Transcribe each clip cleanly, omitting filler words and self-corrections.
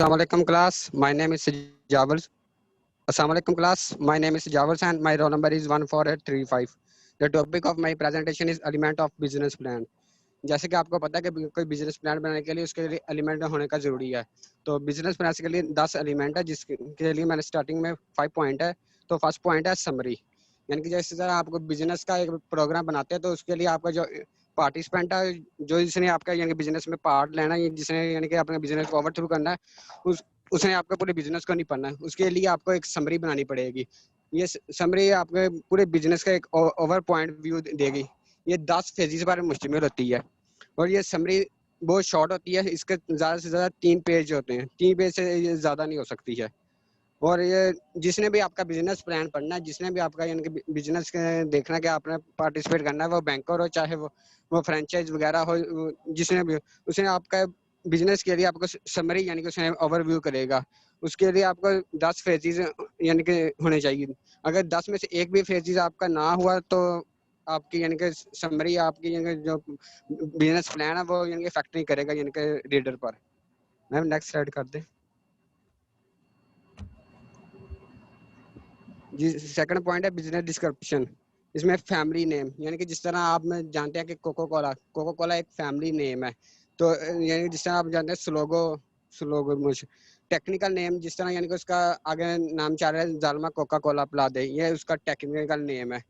Assalamualaikum class. My name is Javers. Assalamualaikum class. My name is Javers and my roll number is 14835. The topic of my presentation is element of business plan. जैसे कि आपको पता है कि कोई business plan बनाने के लिए उसके लिए एलिमेंट होने का जरूरी है। तो बिजनेस प्लान के लिए 10 एलिमेंट है जिसके लिए मैंने स्टार्टिंग में 5 पॉइंट है। तो फर्स्ट पॉइंट है समरी, यानी कि जैसे सर आपको बिजनेस का एक प्रोग्राम बनाते हैं तो उसके लिए आपका जो पार्टिसिपेंट है, जो जिसने आपका यानी कि बिजनेस में पार्ट लेना है, जिसने यानी कि अपने बिजनेस को ओवर थ्रू करना है, उसने आपका पूरे बिजनेस को नहीं पढ़ना है। उसके लिए आपको एक समरी बनानी पड़ेगी। ये समरी आपके पूरे बिजनेस का एक ओवर पॉइंट व्यू देगी। ये 10 फेजेस पर मुश्तमिल होती है और ये समरी बहुत शॉर्ट होती है। इसके ज़्यादा से ज़्यादा 3 पेज होते हैं, 3 पेज से ये ज़्यादा नहीं हो सकती है। और ये जिसने भी आपका बिजनेस प्लान पढ़ना है, जिसने भी आपका यानी कि बिजनेस देखना है कि आपने पार्टिसिपेट करना है, वो बैंकर हो चाहे वो फ्रेंचाइज वगैरह हो, जिसने भी उसने आपका बिजनेस के लिए आपको समरी यानी कि उसने ओवरव्यू करेगा। उसके लिए आपको 10 फेजेस यानी कि होने चाहिए। अगर 10 में से एक भी फेजेस आपका ना हुआ तो आपकी यानी कि समरी आपकी यानी कि जो बिजनेस प्लान है वो यानी कि इफेक्ट नहीं करेगा यानी कि रीडर पर। मैम नेक्स्ट स्लाइड कर दें जी। सेकंड पॉइंट है बिजनेस डिस्क्रिप्शन। इसमें फैमिली नेम, यानी कि जिस तरह आप में जानते हैं कि कोको कोला एक फैमिली नेम है, तो यानी कि जिस तरह आप जानते हैं स्लोगो स्लोगो मुझ टेक्निकल नेम, जिस तरह यानी कि उसका आगे नाम चाह रहा है जालमा कोका कोला प्लादे, ये उसका टेक्निकल नेम है।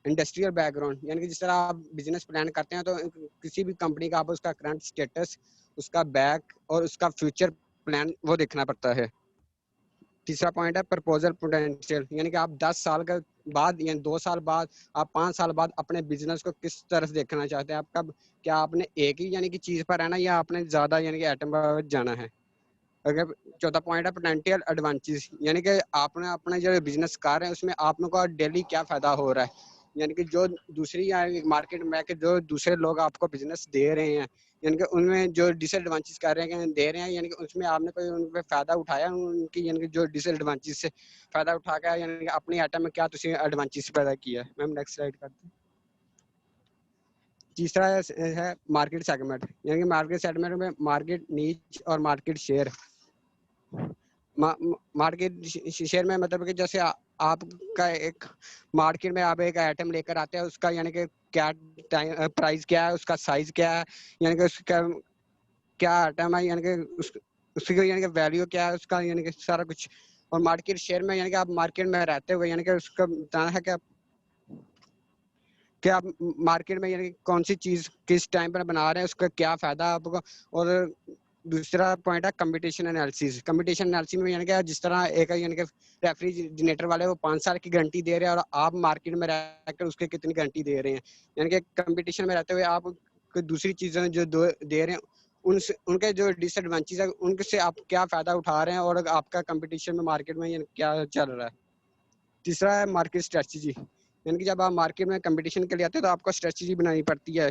इंडस्ट्रियल बैकग्राउंड, यानी कि जिस तरह आप बिजनेस प्लान करते हैं तो किसी भी कंपनी का आप उसका करंट स्टेटस, उसका बैक और उसका फ्यूचर प्लान वो देखना पड़ता है। तीसरा पॉइंट है प्रपोजल पोटेंशियल, यानी कि आप 10 साल के बाद यानी 2 साल बाद, आप 5 साल बाद अपने बिजनेस को किस तरफ देखना चाहते हैं। आपका क्या आपने एक ही यानी कि चीज़ पर रहना या आपने ज़्यादा यानी कि आइटम पर जाना है। अगर चौथा पॉइंट है पोटेंशियल एडवांटेज, यानी कि आपने अपने जो बिजनेस कर रहे हैं उसमें आप लोगों का डेली क्या फ़ायदा हो रहा है, यानी कि जो दूसरी मार्केट में के जो दूसरे लोग आपको बिजनेस दे रहे हैं, यानी कि उनमें जो डिसएडवांटेज कर रहे हैं दे रहे हैं, यानी कि उसमें आपने कोई उन पे फ़ायदा उठाया, उनकी यानी कि जो डिसएडवांटेज से फ़ायदा उठा के यानी कि अपनी आइटम में क्या तुसी एडवांटेज पैदा किया है। मैम नेक्स्ट स्लाइड करते हैं। तीसरा है मार्केट सेगमेंट, यानी कि मार्केट सेगमेंट में मार्केट नीच और मार्केट शेयर। मार्केट शेयर में मतलब कि जैसे आपका एक मार्केट में आप एक आइटम लेकर आते हैं, उसका यानी कि क्या प्राइस क्या है, उसका साइज क्या है, यानी कि उसका क्या आइटम है, यानी कि उसकी यानी कि वैल्यू क्या है उसका, यानी कि सारा कुछ। और मार्केट शेयर में यानी कि आप मार्केट में रहते हुए यानी कि उसका बताना है कि आप मार्केट में यानी कि कौन सी चीज़ किस टाइम पर बना रहे हैं, उसका क्या फ़ायदा आपको। और दूसरा पॉइंट है कंपटीशन एनालिसिस। कंपटीशन एनालिसिस में यानी कि जिस तरह एक यानी कि रेफ्रिजरेटर वाले वो 5 साल की गारंटी दे रहे हैं और आप मार्केट में रहकर उसके कितनी गारंटी दे रहे हैं, यानी कि कंपटीशन में रहते हुए आप कोई दूसरी चीज़ें जो दे रहे हैं उनसे उनके जो डिसएडवांटेज है उनसे आप क्या फ़ायदा उठा रहे हैं और आपका कंपटीशन में मार्केट में क्या चल रहा है। तीसरा है मार्केट स्ट्रेटजी, यानी कि जब आप मार्केट में कंपटीशन के लिए आते हैं तो आपको स्ट्रेटजी बनानी पड़ती है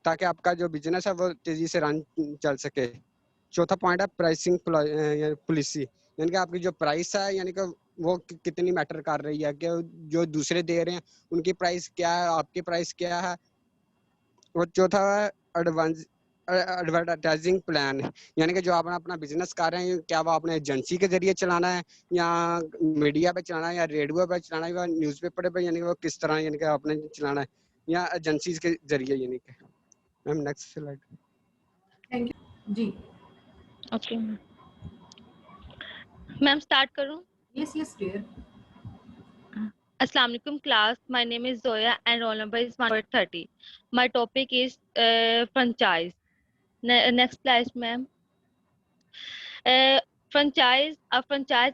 ताकि आपका जो बिजनेस है वो तेजी से रन चल सके। चौथा पॉइंट है प्राइसिंग पॉलिसी, यानी कि आपकी जो प्राइस है यानी कि वो कितनी मैटर कर रही है, कि जो दूसरे दे रहे हैं उनकी प्राइस क्या है, आपकी प्राइस क्या है। और चौथा है एडवांस एडवर्टाइजिंग प्लान, यानी कि जो आप अपना बिजनेस कर रहे हैं क्या वो आपने एजेंसी के जरिए चलाना है या मीडिया पे चलाना है या रेडियो पे चलाना है या न्यूज़पेपर पे, यानी कि वो किस तरह यानी कि आपने चलाना है या एजेंसीज के जरिए। यानी कि ma'am next slide. Thank you जी। ओके मैम स्टार्ट करूं? Yes yes dear. Assalamu alaikum class, my name is Zoya and roll number is 130. My topic is franchise. Next slide ma'am. A franchise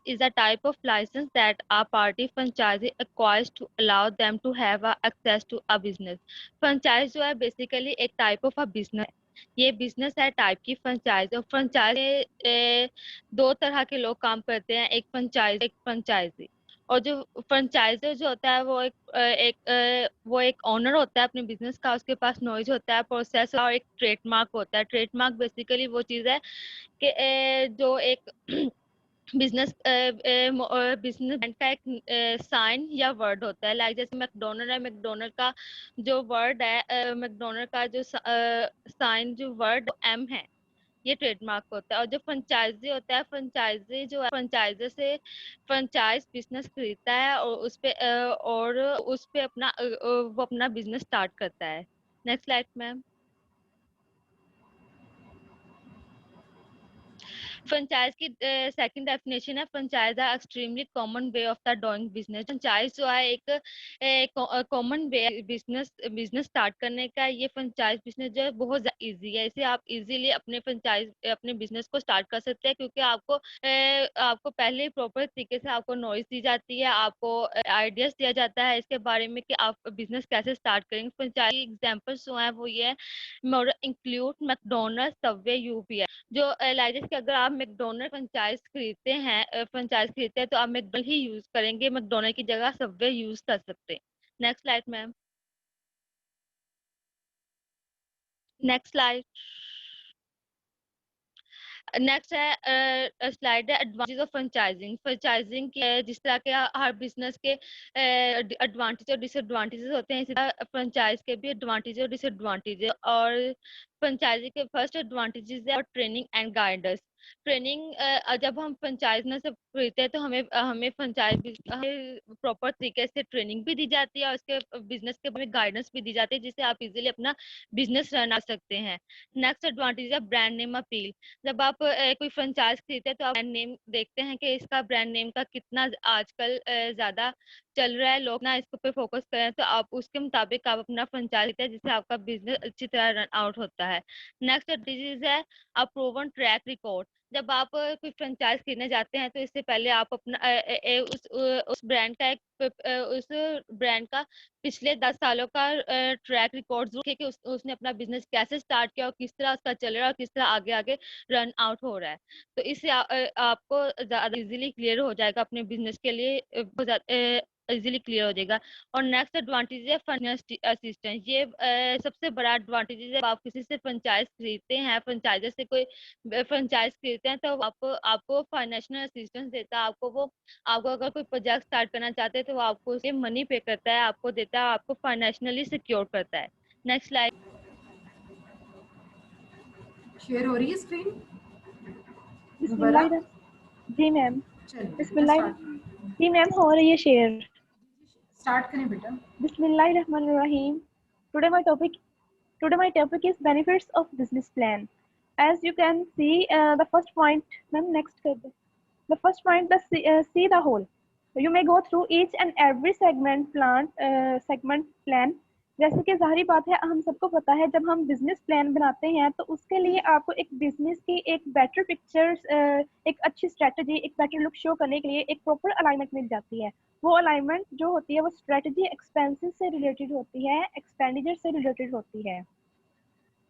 is a type of license that a party franchisee acquires to allow them to have access to a business. Franchise जो है basically एक type of a business है। ये business है type की franchise, और franchise दो तरह के लोग काम करते हैं, एक franchise एक franchisee। और जो फ्रेंचाइजर जो होता है वो एक ओनर होता है अपने बिजनेस का, उसके पास नॉलेज होता है, प्रोसेस और एक ट्रेडमार्क होता है। ट्रेडमार्क बेसिकली वो चीज़ है कि जो एक बिजनेस ब्रांड का एक साइन या वर्ड होता है। लाइक जैसे मैकडोनल्ड है, मैकडोनल्ड का जो वर्ड है, मैकडोनल्ड का जो साइन जो वर्ड M है, ये ट्रेडमार्क होता है। और जो फ्रेंचाइजी होता है, फ्रेंचाइजी जो है फ्रेंचाइजर से फ्रेंचाइज बिजनेस खरीदता है और उस पे अपना वो अपना बिजनेस स्टार्ट करता है। Next slide ma'am. फ्रेंचाइज की सेकंड डेफिनेशन है, फ्रेंचाइज है extremely common way of the doing business. Franchise जो है एक कॉमन वे बिजनेस बिजनेस स्टार्ट करने का। ये फ्रेंचाइज बिजनेस जो है बहुत इजी है, इसे आप इजीली अपने बिजनेस को स्टार्ट कर सकते हैं, क्योंकि आपको पहले प्रॉपर तरीके से आपको नॉलेज दी जाती है, आपको आइडियाज दिया जाता है इसके बारे में कि आप बिजनेस कैसे स्टार्ट करेंगे। फ्रेंचाइज एग्जांपल्स जो है वो ये है, इंक्लूड मैकडोनल्ड्स, सबवे, यूपीएस। जो लाइक कि अगर आप मैकडोनल्ड फ्रेंचाइज खरीदते हैं तो आप मैकडोनल्ड ही यूज करेंगे, मैकडोनल्ड की जगह सबवे यूज कर सकते हैं। Next slide ma'am. Next slide. Next है स्लाइड है एडवांटेज ऑफ फ्रेंचाइजिंग। फ्रेंचाइजिंग के जिस तरह के हर बिजनेस के एडवांटेज और डिसएडवांटेजेस होते हैं, इसी तरह फ्रेंचाइज के भी एडवांटेज और डिसएडवांटेज है। और फ्रेंचाइजी के फर्स्ट एडवांटेजेस है और ट्रेनिंग एंड गाइडेंस। ट्रेनिंग, जब हम फ्रेंचाइज में से खरीदते हैं तो हमें फ्रेंचाइज प्रॉपर तरीके से ट्रेनिंग भी दी जाती है और उसके बिजनेस के बारे में गाइडेंस भी दी जाती है, जिससे आप इजीली अपना बिजनेस रन कर सकते हैं। नेक्स्ट एडवांटेज है ब्रांड नेम अपील। जब आप कोई फ्रेंचाइज खरीदते हैं तो आप ब्रांड नेम देखते हैं कि इसका ब्रांड नेम का कितना आजकल ज्यादा चल रहा है, लोग ना इसके ऊपर फोकस करें, तो आप उसके मुताबिक आप अपना फ्रेंचाइज लेते हैं, जिससे आपका बिजनेस अच्छी तरह रन आउट होता है। नेक्स्ट डिजीज है अप्रूवन ट्रैक रिकॉर्ड। जब आप कोई फ्रेंचाइज खरीदने जाते हैं तो इससे पहले आप अपना उस ब्रांड का उस ब्रांड का पिछले 10 सालों का ट्रैक रिकॉर्ड देखे कि उसने अपना बिजनेस कैसे स्टार्ट किया और किस तरह उसका चल रहा है और किस तरह आगे आगे रन आउट हो रहा है। तो इससे आपको ज्यादा इजीली क्लियर हो जाएगा, अपने बिजनेस के लिए इजीली क्लियर हो जाएगा। और नेक्स्ट एडवांटेज है फाइनेंस असिस्टेंस। ये सबसे बड़ा एडवांटेज है, जब आप किसी से फ्रेंचाइज खरीदते हैं, फ्रेंचाइजर से कोई फ्रेंचाइज खरीदते हैं, तो आपको फाइनेंशियल असिस्टेंस देता है। आपको अगर कोई प्रोजेक्ट स्टार्ट करना चाहते हैं तो वो आपको उसे मनी पे करता है, आपको देता है, आपको फाइनेंशियली सिक्योर करता है। Next slide. शेयर हो रही है स्क्रीन दोबारा? बिस्मिल्लाह। जी मैम। चलिए बेटा बिस्मिल्लाह। स्टार्ट जी मैम, हो रही है शेयर। स्टार्ट करें बेटा। Bismillahirrahmanirrahim. Today my topic today my topic is benefits of business plan. As you can see, the first point, ma'am, next kar do. The first point, see the whole. You may go through each and every segment plan. जैसे कि जाहिर बात है, हम सबको पता है जब हम बिजनेस प्लान बनाते हैं तो उसके लिए आपको एक बिजनेस की एक बेटर पिक्चर, एक अच्छी स्ट्रेटजी, एक बेटर लुक शो करने के लिए एक प्रॉपर अलाइनमेंट मिल जाती है। वो अलाइनमेंट जो होती है वो स्ट्रेटजी एक्सपेंसेस से रिलेटेड होती है, एक्सपेंडिचर से रिलेटेड होती है।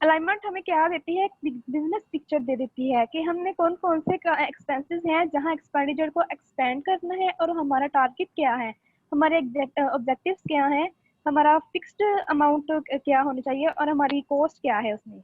अलाइनमेंट हमें क्या देती है, बिजनेस पिक्चर दे देती है कि हमने कौन कौन से एक्सपेंसेस हैं जहां एक्सपेंडिचर को एक्सपेंड करना है और हमारा टारगेट क्या है, हमारे ऑब्जेक्टिव्स क्या है, हमारा फिक्स्ड अमाउंट क्या होनी चाहिए और हमारी कॉस्ट क्या है उसमें।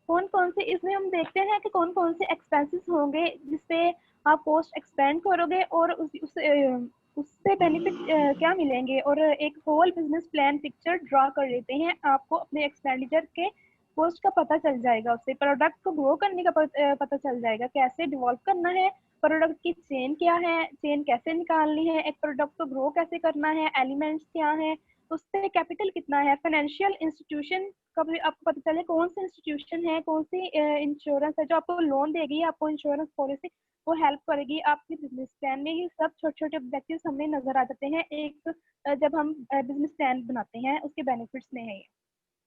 कौन कौन से इसमें हम देखते हैं कि कौन कौन से एक्सपेंसेस होंगे जिसपे आप कॉस्ट एक्सपेंड करोगे और उससे बेनिफिट क्या मिलेंगे, और एक whole business plan picture draw कर लेते हैं। आपको अपने एक्सपेंडिचर के कॉस्ट का पता चल जाएगा, उससे प्रोडक्ट को ग्रो करने का पता चल जाएगा, कैसे डिवॉल्व करना है, प्रोडक्ट की चेन क्या है, चेन कैसे निकालनी है, एक प्रोडक्ट को ग्रो कैसे करना है, एलिमेंट्स क्या है, उससे कैपिटल कितना है, फाइनेंशियल इंस्टीट्यूशन का भी आपको पता चले, कौन सी इंस्टीट्यूशन है, कौन सी इंश्योरेंस है जो आपको लोन देगी, आपको इंश्योरेंस पॉलिसी वो हेल्प करेगी आपके बिजनेस प्लान में। ये सब छोटे छोटे ऑब्जेक्टिव्स हमें नजर आ जाते हैं एक जब हम बिजनेस प्लान बनाते हैं, उसके बेनिफिट्स में है ये।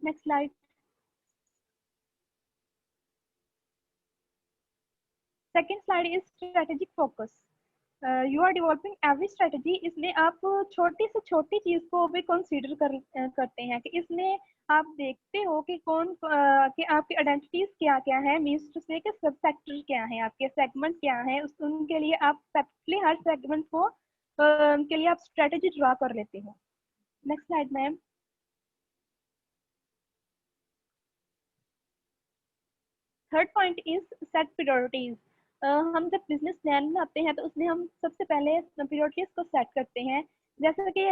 Next slide. Second slide is strategic focus. You are developing every strategy. इसमें आप छोटी से छोटी चीज को भी कंसीडर करते हैं कि इसमें आप देखते हो कि कि आपकी आइडेंटिटीज क्या क्या है, मीन्स टू से कि सब सेक्टर क्या है, आपके सेगमेंट क्या है, उनके लिए आप सेपरेटली हर सेगमेंट को के लिए आप स्ट्रेटेजी ड्रा कर लेते हो। Next slide ma'am. Third point is set priorities. हम जब बिजनेस प्लान बनाते हैं तो उसमें हम सबसे पहले प्रायोरिटीज को सेट करते हैं जैसे कि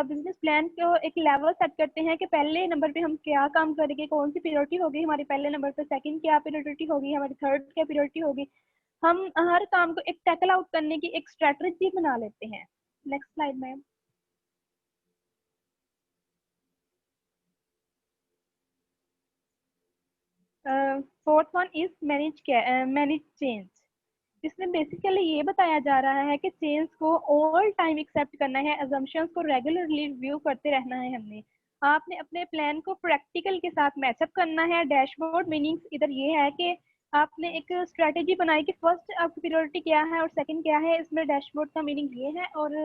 बिजनेस प्लान को एक लेवल सेट करते हैं कि पहले नंबर पे हम क्या काम करेंगे, कौन सी प्रायोरिटी होगी हमारी पहले नंबर पे, सेकंड क्या प्रायोरिटी होगी हमारी, थर्ड क्या प्रायोरिटी होगी। हम हर काम को एक टैकल आउट करने की एक स्ट्रेटजी बना लेते हैं। Next slide ma'am. Fourth one is manage change. इसमें बेसिकली ये बताया जा रहा है कि चेंज को ऑल टाइम एक्सेप्ट करना है, अजम्पशंस को रेगुलरली रिव्यू करते रहना है। हमने आपने अपने प्लान को प्रैक्टिकल के साथ मैचअप करना है। डैशबोर्ड मीनिंग्स इधर ये है कि आपने एक स्ट्रेटेजी बनाई कि फर्स्ट आपकी प्रायोरिटी क्या है और सेकंड क्या है। इसमें डैशबोर्ड का मीनिंग ये है। और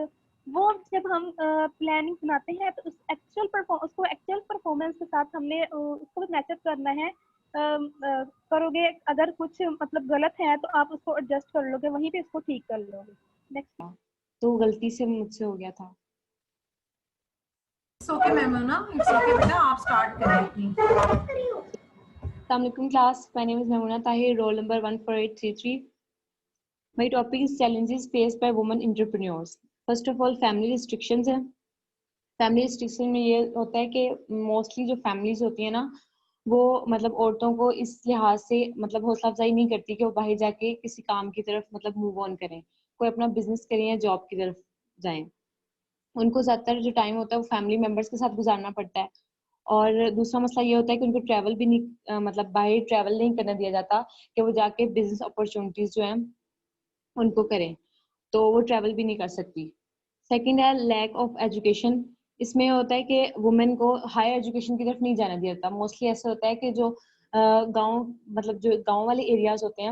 वो जब हम प्लानिंग बनाते हैं तो उसको एक्चुअल परफॉर्मेंस के साथ हमने उसको मैचअप करना है। करोगे, अगर कुछ मतलब गलत है तो आप उसको एडजस्ट कर लोगे, वहीं पे इसको ठीक कर लोगे। नेक्स्ट। तो गलती से मुझसे हो गया था। It's okay Memona, it's okay बेटा, आप स्टार्ट करिए please. Assalamualaikum class, my name is Memuna Tahir, roll number 14833. My topic is challenges faced by women entrepreneurs. First of all, family restrictions है। फैमिली रिस्ट्रिक्शन में ये होता है कि मोस्टली जो फैमिलीज होती है ना, वो मतलब औरतों को इस लिहाज से मतलब हौसला अफजाई नहीं करती कि वो बाहर जाके किसी काम की तरफ मतलब मूव ऑन करें, कोई अपना बिजनेस करें या जॉब की तरफ जाएं। उनको ज़्यादातर जो टाइम होता है वो फैमिली मेम्बर्स के साथ गुजारना पड़ता है। और दूसरा मसला ये होता है कि उनको ट्रैवल भी नहीं मतलब बाहर ट्रैवल नहीं करने दिया जाता कि वो जाके बिजनेस अपॉर्चुनिटीज जो हैं उनको करें, तो वो ट्रैवल भी नहीं कर सकती। सेकंड है लैक ऑफ एजुकेशन। इसमें होता है कि वुमेन को हायर एजुकेशन की तरफ नहीं जाने दिया जाता। मोस्टली ऐसा होता है कि जो गांव मतलब जो गांव वाले एरियाज होते हैं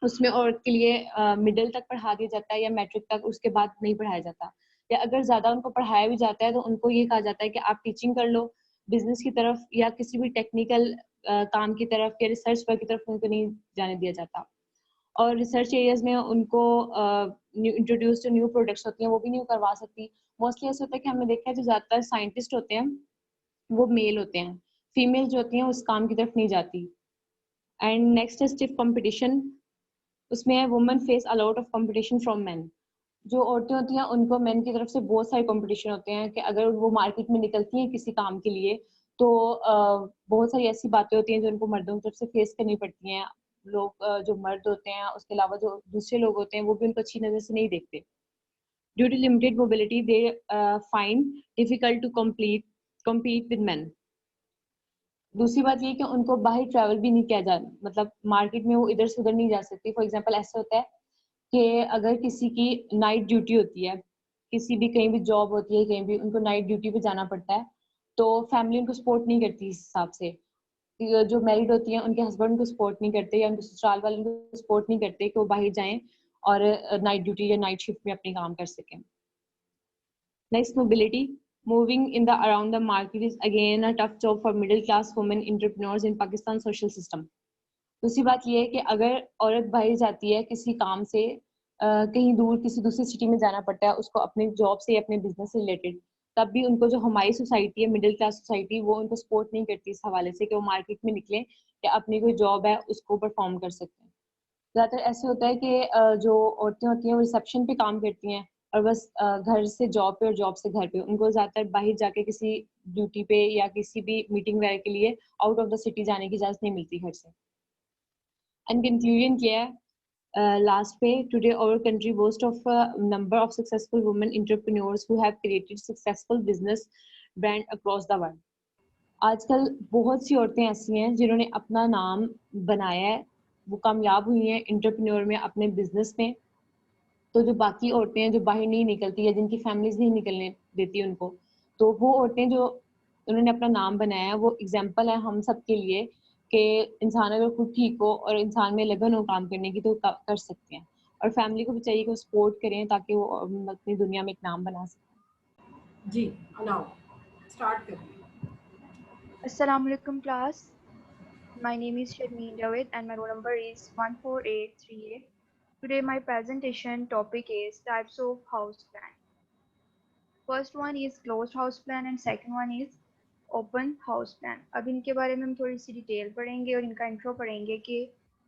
उसमें औरत के लिए मिडिल तक पढ़ा दिया जाता है या मैट्रिक तक, उसके बाद नहीं पढ़ाया जाता। या अगर ज़्यादा उनको पढ़ाया भी जाता है तो उनको ये कहा जाता है कि आप टीचिंग कर लो, बिजनेस की तरफ या किसी भी टेक्निकल काम की तरफ या रिसर्च वर्क की तरफ उनको नहीं जाने दिया जाता। और रिसर्च एरियाज में उनको इंट्रोड्यूस जो न्यू प्रोडक्ट्स होती हैं वो भी नहीं करवा सकती। मोस्टली ऐसा होता है कि हमने देखा है जो ज़्यादातर साइंटिस्ट होते हैं वो मेल होते हैं, फीमेल जो होती हैं उस काम की तरफ नहीं जाती। एंड नेक्स्ट है स्टिफ कंपटीशन। उसमें है women face a lot of competition from main. जो औरतें होती हैं उनको मेन की तरफ से बहुत सारे कंपटीशन होते हैं कि अगर वो मार्केट में निकलती हैं किसी काम के लिए तो बहुत सारी ऐसी बातें होती हैं जो उनको मर्दों की तरफ से फेस करनी पड़ती हैं। लोग जो मर्द होते हैं उसके अलावा जो दूसरे लोग होते हैं वो भी उनको अच्छी नज़र से नहीं देखते। Due to limited mobility they find difficult to compete with men। दूसरी बात ये कि उनको बाहर ट्रैवल भी नहीं किया जा मतलब मार्केट में वो इधर से उधर नहीं जा सकती। फॉर एग्जांपल ऐसा होता है कि अगर किसी की नाइट ड्यूटी होती है, किसी भी कहीं भी जॉब होती है, कहीं भी उनको नाइट ड्यूटी पे जाना पड़ता है, तो फैमिली उनको सपोर्ट नहीं करती इस हिसाब से। जो मैरिड होती हैं उनके हस्बैंड उनको सपोर्ट नहीं करते या उनके ससुराल वाले उनको सपोर्ट नहीं करते कि वो बाहर जाएं और नाइट ड्यूटी या नाइट शिफ्ट में अपनी काम कर सकें। Next mobility. Moving in the around the market is again a tough job for middle class women entrepreneurs in Pakistan social system। दूसरी बात ये है कि अगर औरत बाहर जाती है किसी काम से, कहीं दूर किसी दूसरी सिटी में जाना पड़ता है उसको अपने जॉब से अपने बिजनेस से रिलेटेड, तब भी उनको जो हमारी सोसाइटी है मिडिल क्लास सोसाइटी वो उनको सपोर्ट नहीं करती इस हवाले से कि वो मार्केट में निकले या अपनी कोई जॉब है उसको परफॉर्म कर सकते हैं। ज़्यादातर ऐसे होता है कि जो औरतें होती हैं वो रिसेप्शन पे काम करती हैं और बस घर से जॉब पे और जॉब से घर पे, उनको ज़्यादातर बाहर जाके किसी ड्यूटी पे या किसी भी मीटिंग वगैरह के लिए आउट ऑफ द सिटी जाने की इजाज़त नहीं मिलती घर से। एंड कंक्लूजन क्या है लास्ट पे? Today our country boast of number of successful women entrepreneurs who have created successful business brand across the world. आजकल बहुत सी औरतें ऐसी हैं जिन्होंने अपना नाम बनाया है, वो कामयाब हुई हैं एंटरप्रेन्योर में अपने बिजनेस में। तो जो बाकी औरतें हैं जो बाहर नहीं निकलती या जिनकी फैमिलीज नहीं निकलने देती उनको, तो वो औरतें जो उन्होंने अपना नाम बनाया है वो एग्जाम्पल है हम सब के लिए कि इंसान अगर खुद ठीक हो और इंसान में लगन हो काम करने की तो कर सकते हैं। और फैमिली को भी चाहिए कि वो सपोर्ट करें ताकि वो अपनी दुनिया में एक नाम बना सकें। जी अलाउ स्टार्ट करिए। Assalamualaikum class. My name is Sharmeen Javed and my roll number is 14838. Today my presentation topic is types of house plan. First one is closed house plan and second one is open house plan. अब इनके बारे में हम थोड़ी सी detail पढ़ेंगे और इनका intro पढ़ेंगे कि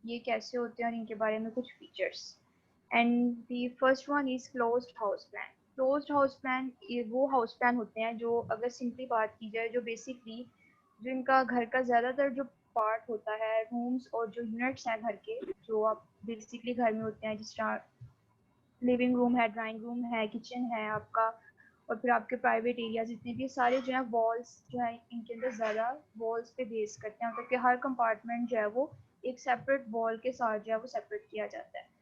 ये कैसे होते हैं और इनके बारे में कुछ features. And the first one is closed house plan. Closed house plan वो हाउस प्लान होते हैं जो, अगर सिंपली बात की जाए, जो बेसिकली जो इनका घर का ज़्यादातर जो पार्ट होता है, रूम्स और जो यूनिट्स हैं घर के, जो आप बेसिकली घर में होते हैं, जिस तरह लिविंग रूम है, ड्राइंग रूम है, किचन है आपका, और फिर आपके प्राइवेट एरिया जितने भी सारे जो है, वॉल्स जो है इनके अंदर ज़्यादा वॉल्स पे बेस करते हैं, मतलब कि हर कंपार्टमेंट जो है वो एक सेपरेट वॉल के साथ जो है वो सेपरेट किया जाता है।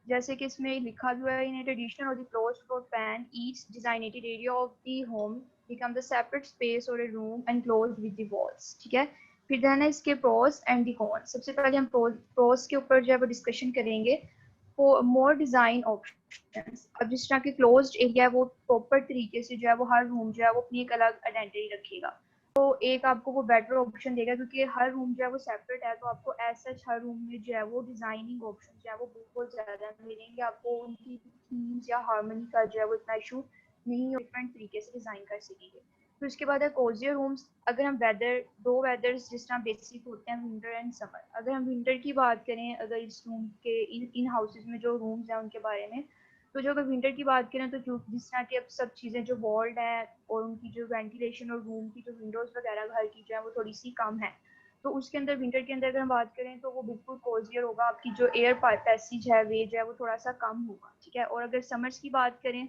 जैसे कि इसमें लिखा हुआ है, इन ए ट्रेडिशन और the closed floor plan each designated area of the home become the separate space और a room enclosed with the walls. ठीक है, फिर देन है इसके प्रोस एंड द कॉन्स। सबसे पहले हम प्रोस के ऊपर जो है वो डिस्कशन करेंगे। मोर डिजाइन ऑप्शंस, अब जिस तरह की क्लोज्ड एरिया है वो प्रॉपर तरीके से जो है वो हर रूम जो है वो अपनी एक अलग आइडेंटिटी रखेगा, तो एक आपको वो बेटर ऑप्शन देगा, क्योंकि हर रूम जो है वो सेपरेट है, तो आपको ऐसा हर रूम में जो है वो डिजाइनिंग ऑप्शन जो है वो बहुत ज़्यादा मिलेंगे आपको, उनकी थीम्स या हार्मनी का जो है वो इतना इशू नहीं, डिफरेंट तरीके से डिज़ाइन कर सकेंगे। फिर उसके बाद है कोजियर रूम्स। अगर हम दो वेदर्स जिस तरह बेसिक होते हैं, विंटर एंड समर, अगर हम विंटर की बात करें, अगर इस रूम के इन हाउसेज में जो रूम्स हैं उनके बारे में, तो जो अगर विंटर की बात करें, तो जो जिस तरह की अब सब चीज़ें जो वॉल्ड हैं और उनकी जो वेंटिलेशन और रूम की जो विंडोज़ वगैरह घर की जो है वो थोड़ी सी कम है, तो उसके अंदर विंटर के अंदर अगर हम बात करें तो वो बिल्कुल कोजियर होगा, आपकी जो एयर पैसेज है वे जो है वो थोड़ा सा कम होगा। ठीक है, और अगर समर्स की बात करें,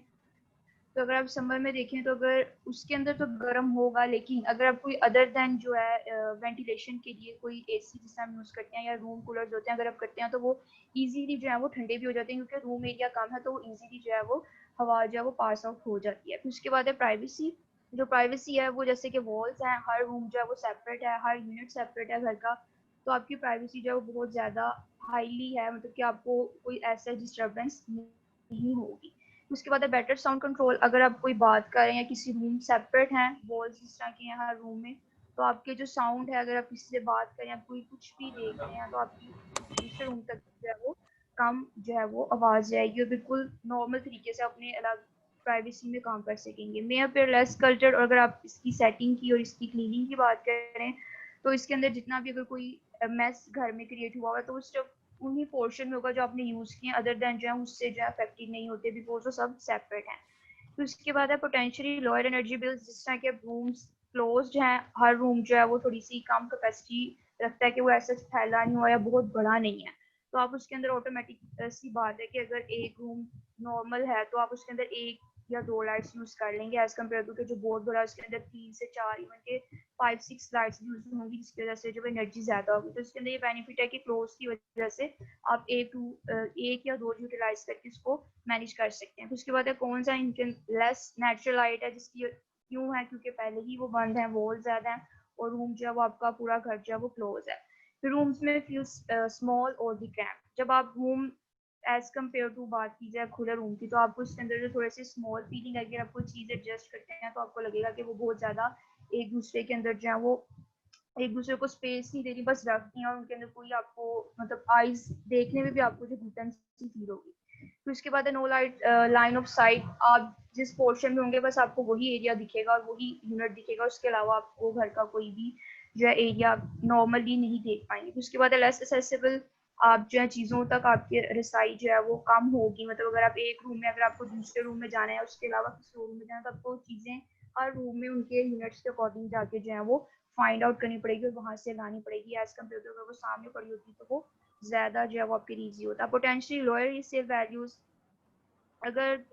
तो अगर आप समर में देखें तो अगर उसके अंदर तो गर्म होगा, लेकिन अगर आप कोई अदर देन जो है वेंटिलेशन के लिए कोई एसी जिसे हम यूज़ करते हैं या रूम कूलर्स होते हैं, अगर आप करते हैं तो वो इजीली जो है वो ठंडे भी हो जाते हैं, क्योंकि रूम एरिया कम है तो वो इजीली जो है वो हवा जो है वो पास आउट हो जाती है। फिर उसके बाद है प्राइवेसी। जो प्राइवेसी है वो जैसे कि वॉल्स हैं, हर रूम जो है वो सेपरेट है, हर यूनिट सेपरेट है घर का, तो आपकी प्राइवेसी जो है वो बहुत ज़्यादा हाईली है, मतलब कि आपको कोई ऐसा डिस्टर्बेंस नहीं होगी। उसके बाद है बेटर साउंड कंट्रोल। अगर आप कोई बात कर रहे हैं, किसी रूम सेपरेट हैं, वॉल्स जिस तरह की हैं हर रूम में, तो आपके जो साउंड है, अगर आप किसी से बात करें, आप कोई कुछ भी देख रहे हैं, तो आपकी दूसरे रूम तक जो है वो कम जो है वो आवाज़ जाएगी और बिल्कुल नॉर्मल तरीके से अपने अलग प्राइवेसी में काम कर सकेंगे। मेयर पेयर लेस कल्चर, और अगर आप इसकी सेटिंग की और इसकी क्लीनिंग की बात करें, तो इसके अंदर जितना भी अगर कोई मैस घर में क्रिएट हुआ है, तो उस उन्हीं पोर्शन में होगा जो आपने यूज़ किए, अदर देन जो है उससे जो है अफेक्टेड नहीं होते, बिकॉज वो सब सेपरेट हैं। तो उसके बाद है पोटेंशियली लोअर एनर्जी बिल्स। जिस तरह के रूम्स क्लोज्ड हैं, हर रूम जो है वो थोड़ी सी कम कैपेसिटी रखता है, कि वो ऐसा फैला नहीं हुआ या बहुत बड़ा नहीं है, तो आप उसके अंदर ऑटोमेटिक सी बात है कि अगर एक रूम नॉर्मल है तो आप उसके अंदर एक या दो लाइट्स यूज कर लेंगे, एज कम्पेयर टू जो बहुत बड़ा उसके अंदर 3 से 4 इवन के 5-6 लाइट्स यूज होंगी, जिसकी वजह से जो एनर्जी ज्यादा होगी। तो इसके अंदर ये बेनिफिट है कि क्लोज की वजह से आप एक या दो यूटिलाइज करके इसको मैनेज कर सकते हैं। उसके बाद है कौन सा इनके लेस नेचुरल लाइट है, जिसकी क्यों है, क्योंकि पहले ही वो बंद है, वॉल ज्यादा है, और रूम जो है वो आपका पूरा घर जो है वो क्लोज है। फिर रूम्स में फील स्मॉल और दी क्रैम्प। जब आप रूम एज कम्पेयर टू बात की जाए खुले रूम की, तो आपको इसके अंदर जो थोड़े से स्मॉल फीलिंग है, अगर आप कोई चीज़ एडजस्ट करते हैं तो आपको लगेगा कि वो बहुत ज़्यादा एक दूसरे के अंदर जो है वो एक दूसरे को स्पेस नहीं दे रही, बस रख दी है, और उनके अंदर कोई आपको मतलब आइज देखने में भी आपको जो घुटन सी फील होगी। फिर उसके बाद no light line of sight. आप जिस पोर्शन में होंगे बस आपको वही एरिया दिखेगा और वही यूनिट दिखेगा, उसके अलावा आपको घर का कोई भी जो है एरिया नॉर्मली नहीं देख पाएंगे। फिर उसके बाद लेस एक्सेसिबल। आप जो है चीज़ों तक आपकी रसाई जो है वो कम होगी, मतलब अगर आप एक रूम में, अगर आपको दूसरे रूम में जाना है, उसके अलावा किसी रूम में जाना है, तो आपको चीज़ें हर रूम में उनके यूनिट्स के अकॉर्डिंग जाके जो है वो फाइंड आउट करनी पड़ेगी और वहाँ से लानी पड़ेगी, एज कम्पेयर टू अगर वो सामने पड़ी होती तो वो ज़्यादा जो है वो आपके लिए ईजी होता है। Potentially lower resale values. अगर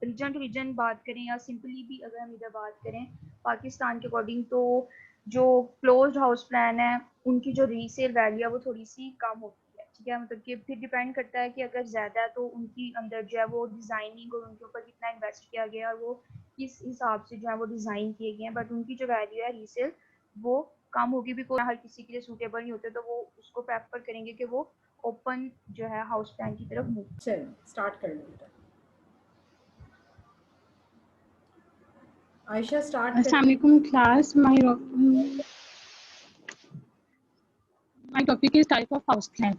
रीजन टू रीजन बात करें या सिंपली भी अगर हम इधर बात करें पाकिस्तान के अकॉर्डिंग, तो जो क्लोज्ड हाउस प्लान है उनकी जो रीसेल वैल्यू है वो थोड़ी सी कम होती है। ठीक है, मतलब कि फिर डिपेंड करता है कि अगर ज़्यादा है तो उनकी अंदर जो है वो डिज़ाइनिंग और उनके ऊपर कितना इन्वेस्ट किया गया है और वो किस हिसाब से जो है वो डिज़ाइन किए गए हैं, बट उनकी जो वैल्यू है रीसेल वो कम होगी, बिकॉज हर किसी के लिए सूटेबल नहीं होते, तो वो उसको प्रेफर करेंगे कि वो ओपन जो है हाउस प्लान की तरफ मूव। चलो स्टार्ट कर लो। आयशा स्टार्ट। अस्सलाम वालेकुम class. My topic is type of house plan.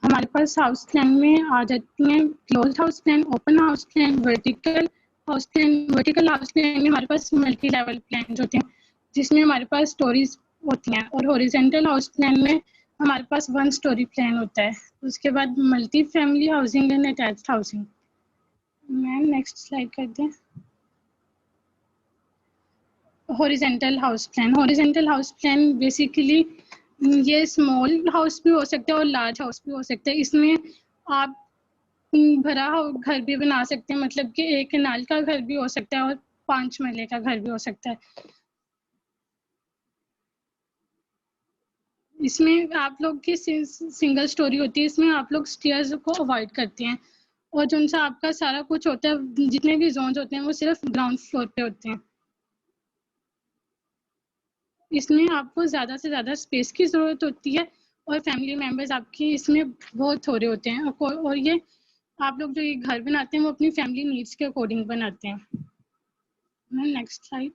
हमारे पास हाउस प्लान में आ जाती हैं closed house plan, open house plan, vertical house plan. Vertical house plan में हमारे पास मल्टी लेवल प्लान होते हैं जिसमें हमारे पास स्टोरीज होती हैं, और हॉरिजॉन्टल हाउस प्लान में हमारे पास 1 स्टोरी प्लान होता है। उसके बाद multi family housing and attached housing. Ma'am next slide कर दें। Horizontal house plan. Horizontal house plan basically ये स्मॉल हाउस भी हो सकता है और लार्ज हाउस भी हो सकता है। इसमें आप भरा घर भी बना सकते हैं, मतलब कि एक कनाल का घर भी हो सकता है और 5 महले का घर भी हो सकता है। इसमें आप लोग की सिंगल स्टोरी होती है, इसमें आप लोग स्टेयर्स को अवॉइड करते हैं और जो सा आपका सारा कुछ होता है, जितने भी जोन्स होते हैं वो सिर्फ ग्राउंड फ्लोर पे होते हैं। इसमें आपको ज़्यादा से ज़्यादा स्पेस की ज़रूरत होती है और फैमिली मेम्बर्स आपकी इसमें बहुत थोड़े होते हैं और ये आप लोग जो ये घर बनाते हैं वो अपनी फैमिली नीड्स के अकॉर्डिंग बनाते हैं। Next slide.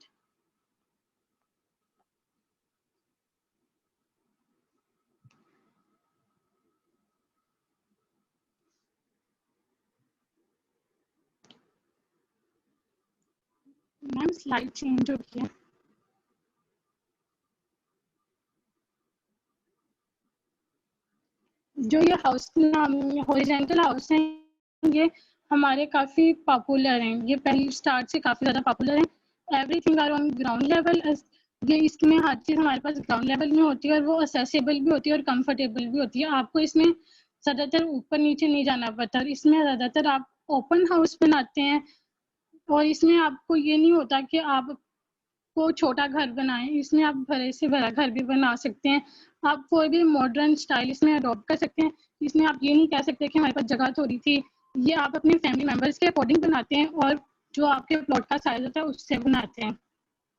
Ma'am slide change हो गया। जो ये हाउस हॉरिजॉन्टल हाउस है ये हमारे काफ़ी पॉपुलर हैं, ये पहले स्टार्ट से काफ़ी ज़्यादा पॉपुलर हैं। Everything are on ground level. ये इसमें हर चीज़ हमारे पास ग्राउंड लेवल में होती है और वो असेसिबल भी होती है और कंफर्टेबल भी होती है। आपको इसमें ज़्यादातर ऊपर नीचे नहीं जाना पड़ता। इसमें ज़्यादातर आप ओपन हाउस बनाते हैं और इसमें आपको ये नहीं होता कि आप को छोटा घर बनाएं। इसमें आप बड़े से बड़ा घर भी बना सकते हैं। आप कोई भी मॉडर्न स्टाइल इसमें अडॉप्ट कर सकते हैं। इसमें आप ये नहीं कह सकते कि हमारे पास जगह थोड़ी थी। ये आप अपने फैमिली मेम्बर्स के अकॉर्डिंग बनाते हैं और जो आपके प्लॉट का साइज होता है उससे बनाते हैं।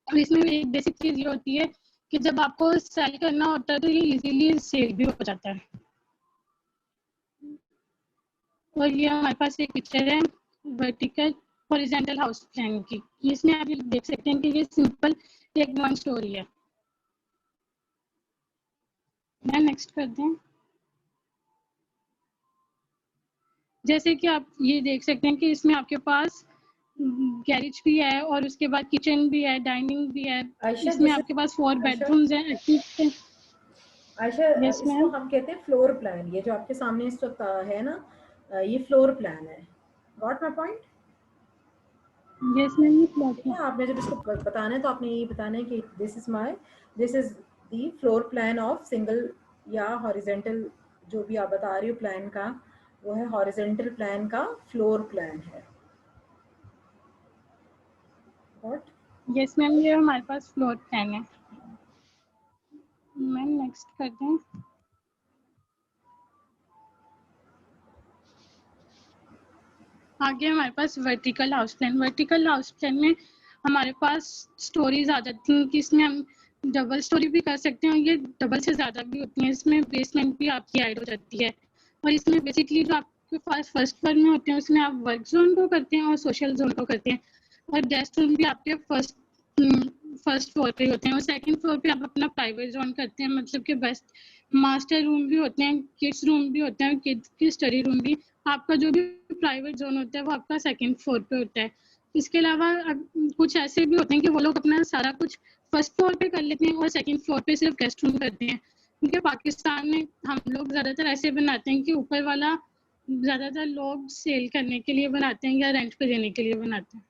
और इसमें एक बेसिक चीज़ ये होती है कि जब आपको सेल करना होता है तो ये इजीली सेल भी हो जाता है। और ये हमारे पास एक पिक्चर है वर्टिकल हॉरिजॉन्टल हाउस प्लान की। इसमें आप देख सकते हैं कि ये सिंपल एक वन स्टोरी है। मैं नेक्स्ट कर दें। जैसे कि आप ये देख सकते हैं कि इसमें आपके पास गैरेज भी है और उसके बाद किचन भी है, डाइनिंग भी है। आयशा, इसमें this is- आपके पास 4 आयशा, बेडरूम्स हैं। आयशा, यस इसको मैम। हम कहते हैं फ्लोर प्लान। ये जो आपके सामने इस वक्त है ना, ये फ्लोर प्लान है। Got my point? Yes ma'am, ये प्लॉट ठीक है। है, आपने जब इसको बताना है तो आपने ये बताना है कि this is the floor plan of single या हॉरिजेंटल। जो भी आप बता रही हो प्लान का, वो है हॉरिजेंटल प्लान का फ्लोर प्लान है। व्हाट? यस मैम, ये हमारे पास फ्लोर प्लान है। मैम नेक्स्ट कर दें। आगे हमारे पास vertical house plan. Vertical house plan में हमारे पास स्टोरीज आ जाती हैं कि इसमें हम डबल स्टोरी भी कर सकते हैं और ये डबल से ज़्यादा भी होती हैं। इसमें बेसमेंट भी आपकी ऐड हो जाती है और इसमें बेसिकली जो आपके पास फर्स्ट फ्लोर में होते हैं उसमें आप वर्क जोन को करते हैं और सोशल जोन को करते हैं और गेस्ट रूम भी आपके फर्स्ट फ्लोर पे होते हैं और सेकंड फ्लोर पे आप अपना प्राइवेट जोन करते हैं, मतलब कि बेस्ट मास्टर रूम भी होते हैं, किड्स रूम भी होते हैं, किड्स की स्टडी रूम भी। आपका जो भी प्राइवेट जोन होता है वो आपका सेकंड फ्लोर पे होता है। इसके अलावा कुछ ऐसे भी होते हैं कि वो लोग अपना सारा कुछ फर्स्ट फ्लोर पे कर लेते हैं और सेकंड फ्लोर पे सिर्फ गेस्ट रूम करते हैं। क्योंकि पाकिस्तान में हम लोग ज़्यादातर ऐसे बनाते हैं कि ऊपर वाला ज़्यादातर लोग सेल करने के लिए बनाते हैं या रेंट पे देने के लिए बनाते हैं।